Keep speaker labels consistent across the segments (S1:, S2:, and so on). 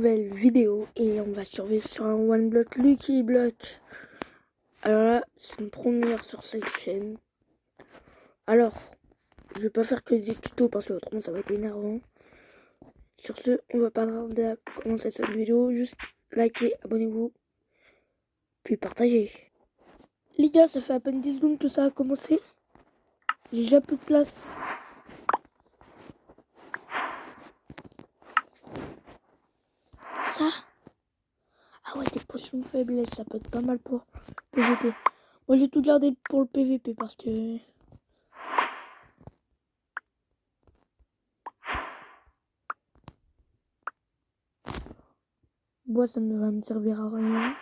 S1: nouvelle vidéo et on va survivre sur un One Block Lucky Block. Alors là, c'est une première sur cette chaîne. Alors, je vais pas faire que des tutos parce que autrement ça va être énervant. Sur ce, on va pas tarder à commencer cette vidéo. Juste likez, abonnez-vous, puis partagez. Les gars, ça fait à peine 10 secondes que ça a commencé. J'ai déjà plus de place. Ça? Ah ouais, des potions de faiblesse, ça peut être pas mal pour PVP. Moi j'ai tout gardé pour le PVP parce que... Bois, ça ne va me servir à rien.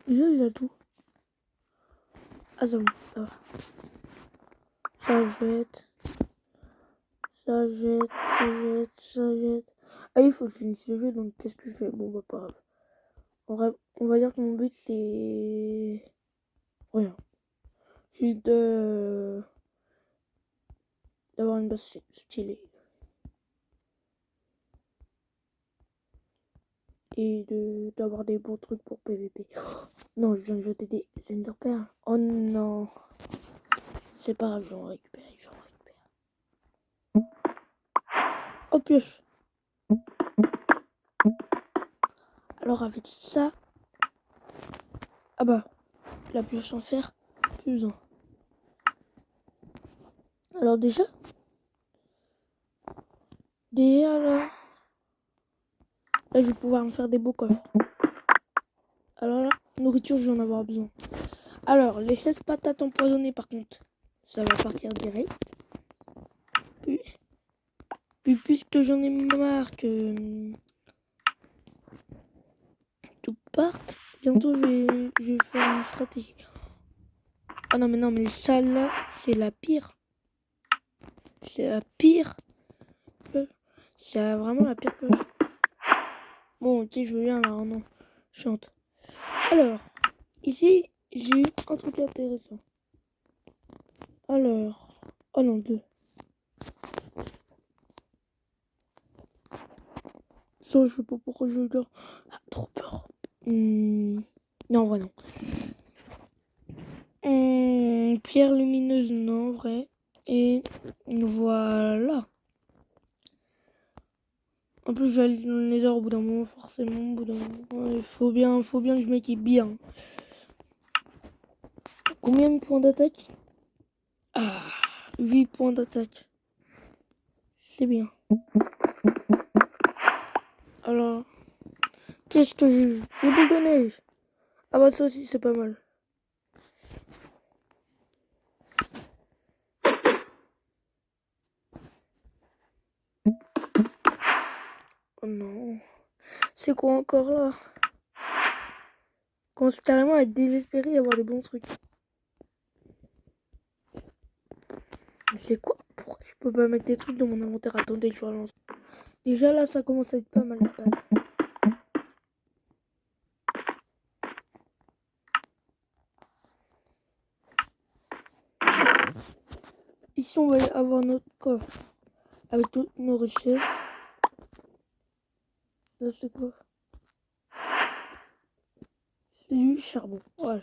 S1: Il a tout. Ah ça va. Ça jette. Ça jette, ça jette, ça jette. Ah il faut que je finisse le jeu, donc qu'est-ce que je fais? Bon bah pas grave. On va dire que mon but c'est... Rien. Juste d'avoir une base stylée. Et d'avoir des bons trucs pour PVP. Oh, non, je viens de jeter des enderpearls. Oh non. C'est pas grave, j'en récupère, Oh pioche. Alors avec ça... Ah bah, la pioche en fer, plus besoin. Alors déjà là, je vais pouvoir me faire des beaux coffres. Alors là, nourriture, je vais en avoir besoin. Alors, les 16 patates empoisonnées, par contre, ça va partir direct. Puis puisque j'en ai marre que tout parte, bientôt je vais faire une stratégie. Ah non, mais ça là, c'est la pire. C'est la pire. C'est vraiment la pire pioche. Bon, ok, je veux bien là, oh non. Chante. Alors, ici, j'ai eu un truc intéressant. Alors, oh non, 2. Ça, je sais pas pourquoi je le garde. Ah, trop peur. Non, en vrai, non. Pierre lumineuse, non, en vrai. Et voilà. En plus, j'allais dans les heures au bout d'un moment, forcément. Au bout d'un moment, il faut bien que je m'équipe bien. Combien de points d'attaque? Ah, 8 points d'attaque. C'est bien. Alors, qu'est-ce que j'ai eu? Les boules de neige. Ah bah ça aussi, c'est pas mal. Oh non. C'est quoi encore là? Je commence carrément à être désespéré d'avoir des bons trucs. Mais c'est quoi? Pourquoi je peux pas mettre des trucs dans mon inventaire? Attendez, je relance. Déjà là, ça commence à être pas mal la base. Ici, on va avoir notre coffre avec toutes nos richesses. Ça, c'est quoi? C'est du charbon. Ouais.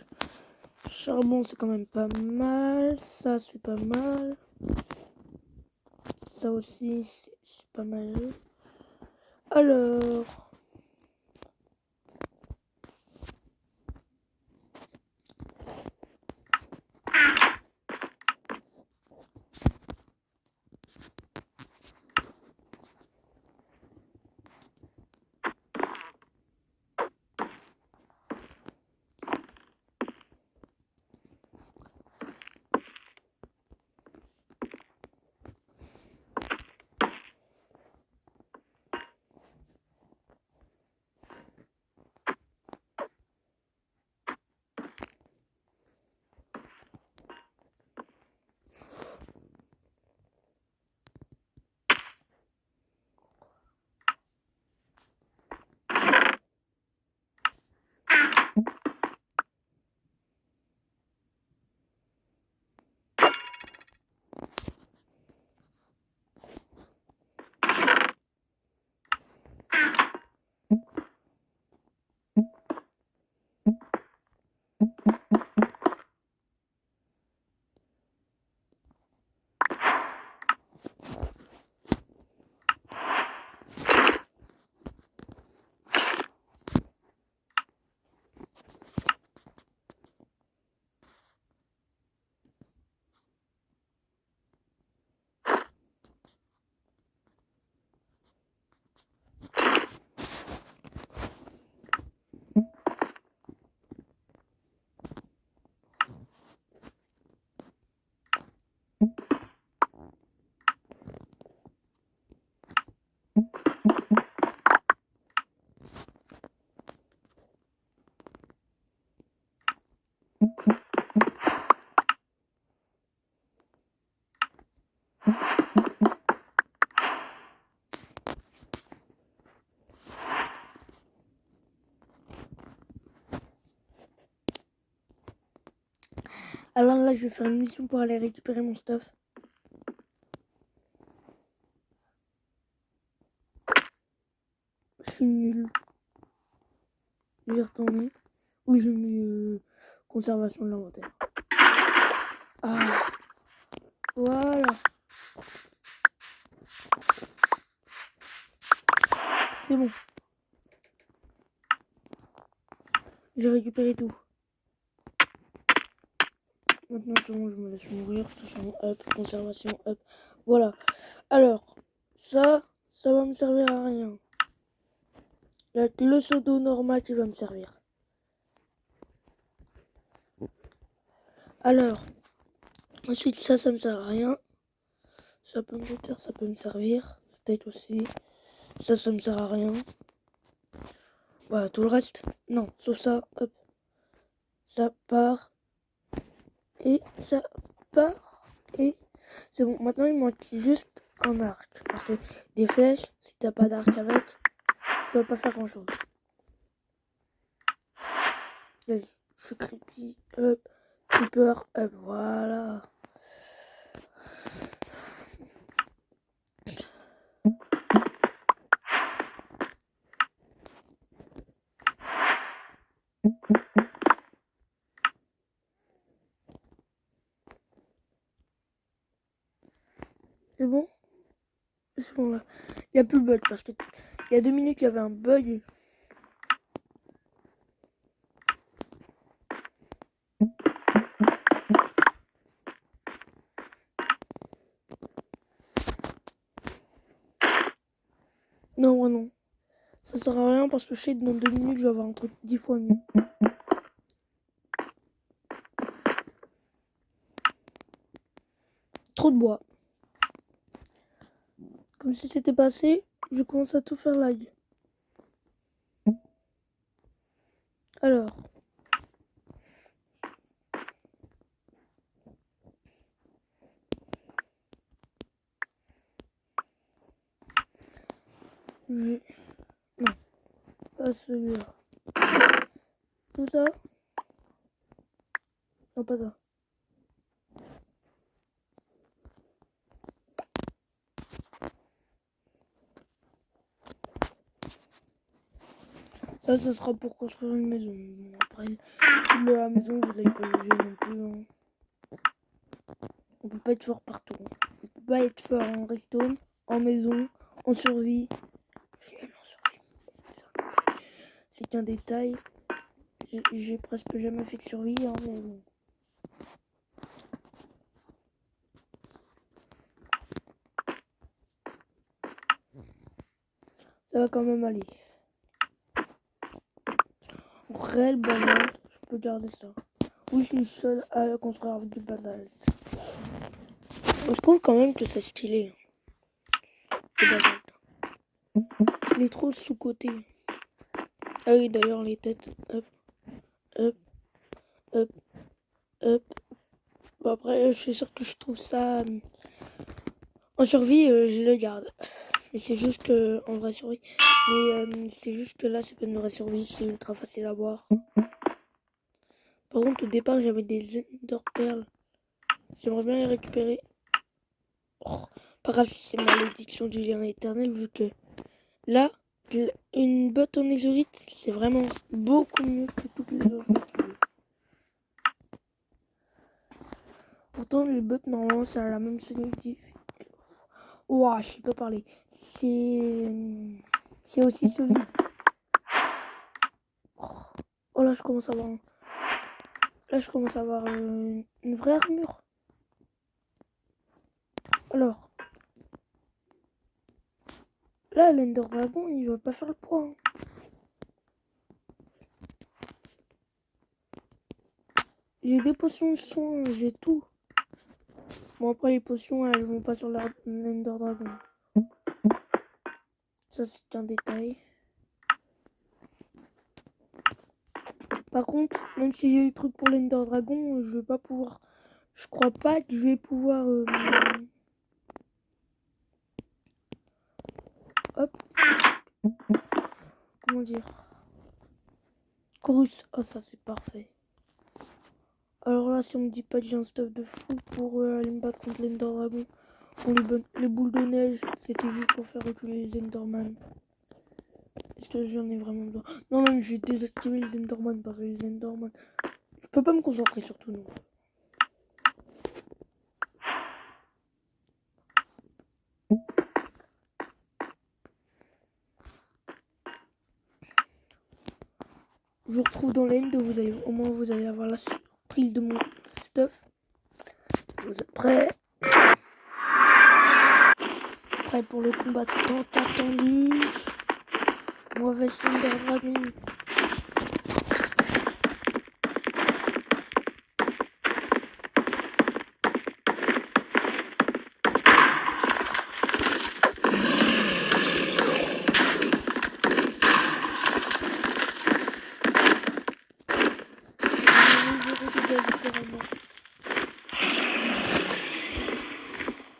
S1: Charbon, c'est quand même pas mal. Ça, c'est pas mal. Ça aussi, c'est pas mal. Alors... Alors là, je vais faire une mission pour aller récupérer mon stuff. Je suis nul. Je vais retourner. Ou je mets conservation de l'inventaire. Ah, voilà. C'est bon. J'ai récupéré tout. Maintenant, c'est bon, je me laisse mourir. Station up, conservation up. Voilà. Alors, ça va me servir à rien. Le seau d'eau normal qui va me servir. Alors, ensuite, ça me sert à rien. Ça peut me terre, ça peut me servir. Steak aussi. Ça me sert à rien. Voilà, tout le reste, non. Sauf ça, hop. Ça part. Et ça part. Et c'est bon. Maintenant, il manque juste un arc. Parce que des flèches, si t'as pas d'arc avec, tu vas pas faire grand chose. Vas-y, je suis creepy. Hop. Creeper. Hop. Voilà. C'est bon? C'est bon là. Il n'y a plus le bug parce que il y a 2 minutes il y avait un bug. Non, moi non. Ça sert à rien parce que je sais que dans 2 minutes je vais avoir un truc 10 fois mieux. Trop de bois. Comme si c'était passé, je commence à tout faire lag. Alors. Non, pas celui-là. Tout ça. Non, pas ça. Ça, ce sera pour construire une maison. Après, la maison, vous n'allez pas juger non plus. Hein. On peut pas être fort partout. On peut pas être fort en redstone, en maison, en survie. Je suis nul en survie. C'est qu'un détail. J'ai presque jamais fait de survie, hein, mais bon. Ça va quand même aller. Réel banane, je peux garder ça. Oui, je suis seul à construire avec du banane. Je trouve quand même que c'est stylé. Il est trop sous-côté. Ah oui, d'ailleurs, les têtes. Hop, hop, hop, hop. Bon, après, je suis sûr que je trouve ça... en survie, je le garde. Mais c'est juste que... en vraie survie. Mais c'est juste que là, c'est pas une vraie survie. C'est ultra facile à voir. Par contre, au départ, j'avais des Ender Perles. J'aimerais bien les récupérer. Oh, pas grave si c'est malédiction du lien éternel, vu que là, une botte en netherite, c'est vraiment beaucoup mieux que toutes les autres. Pourtant, les bottes, normalement, ça a la même solidité. Ouah, je sais pas parler. C'est aussi solide. Oh là, je commence à avoir... Là, je commence à avoir une vraie armure. Alors... Là, l'Ender Dragon, il va pas faire le poids. Hein. J'ai des potions de soin, j'ai tout. Bon, après, les potions, elles vont pas sur l'Ender Dragon. Ça, c'est un détail. Par contre, même si j'ai le truc pour l'Ender Dragon, je vais pas pouvoir... Je crois pas que je vais pouvoir... Hop. Comment dire? Chorus. Oh, ça, c'est parfait. Alors là, si on me dit pas que j'ai un stuff de fou pour aller me battre contre l'Ender Dragon. Bon, les boules de neige, c'était juste pour faire reculer les Enderman. Est-ce que j'en ai vraiment besoin? Non, même je vais désactiver les Enderman parce que les Enderman... Je peux pas me concentrer sur tout, non. Je vous retrouve dans l'end, au moins vous allez avoir la surprise de mon stuff. Vous êtes prêts? Prêts pour le combat tant attendu. Mauvais Ender Dragon.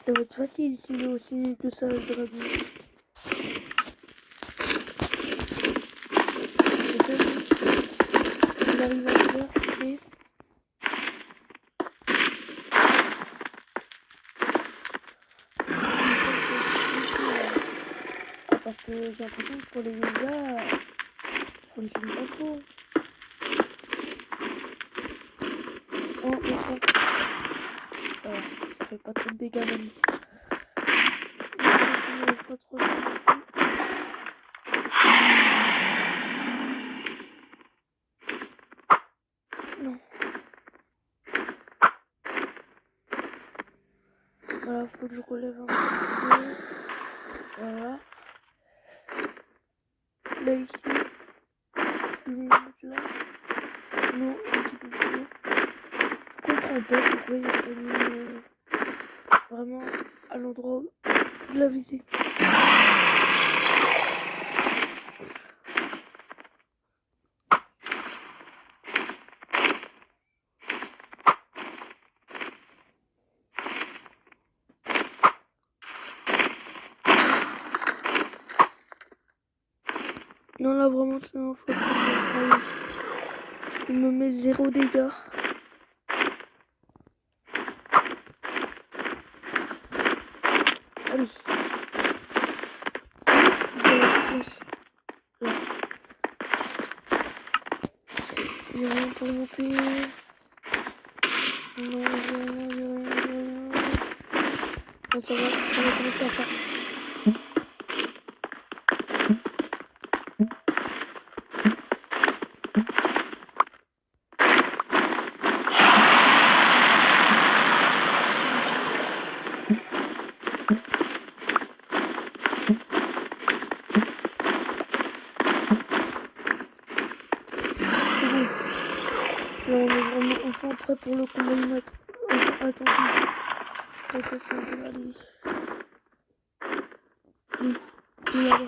S1: Ça va être facile s'il est aussi nul que ça, le dragon. Il arrive à faire, c'est... Parce que j'ai l'impression que pour les dégâts, ça ne fonctionne pas trop. Oh, ça. Voilà, ça fait pas trop de dégâts même. Pas trop de... Non. Voilà, faut que je relève un petit peu. Voilà. Là, ici. Je vais mettre là. Non, un petit peu plus. Je comprends pas pourquoi il a mis vraiment à l'endroit de la visée. Non, là vraiment c'est un flop. Il me met 0 dégâts. Allez. Là. J'ai rien pour monter. Non, j'ai rien. Bon, ça va commencer à faire. Là, on est vraiment enfin prêt pour le combat du maître. Attention. Allez. Oui, là-bas.